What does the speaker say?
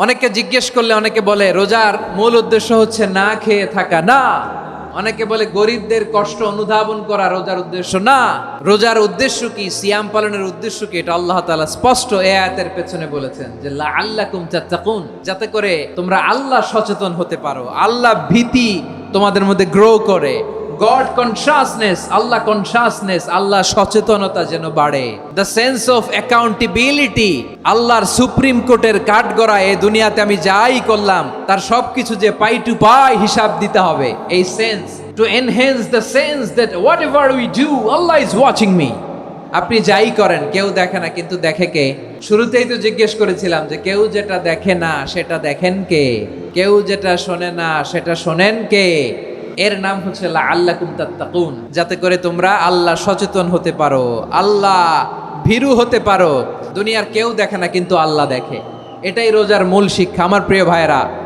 অনেকে জিজ্ঞেস করলে অনেকে বলে রোজার মূল উদ্দেশ্য হচ্ছে না খেয়ে থাকা। না, অনেকে বলে গরিবদের কষ্ট অনুধাবন করা রোজার উদ্দেশ্য। না, রোজার উদ্দেশ্য কি, সিয়াম পালনের উদ্দেশ্য কি, এটা আল্লাহ তাআলা স্পষ্ট এই আয়াতের পেছনে বলেছেন যে লাআল্লাকুম তাত্তাকুন, যাতে করে তোমরা আল্লাহ সচেতন হতে পারো, আল্লাহ ভীতি তোমাদের মধ্যে গ্রো করে, গড কনসাসনেস, আল্লাহ কনসাসনেস, আল্লাহ সচেতনতা যেন বাড়ে, দ্য সেন্স অফ অ্যাকাউন্টেবিলিটি, আল্লাহর সুপ্রিম কোর্টের কাঠগড়া এই দুনিয়াতে আমি যাই করলাম তার সবকিছু যে পাই টু পাই হিসাব দিতে হবে, এই sense, to enhance the sense that what ever we do Allah is watching me. আপনি যাই করেন কেউ দেখে না, কিন্তু দেখে কে? শুরুতেই তো জিজ্ঞেস করেছিলাম যে কেউ যেটা দেখে না সেটা দেখেন কে, কেউ যেটা শোনে না সেটা শোনেন কে? এর নাম হচ্ছে লাআল্লাকুম তাত্তাকুন, যাতে করে তোমরা আল্লাহ সচেতন হতে পারো, আল্লাহ ভীরু হতে পারো। দুনিয়ার কেউ দেখে না কিন্তু আল্লাহ দেখে, এটাই রোজার মূল শিক্ষা। আমার প্রিয় ভাইরা,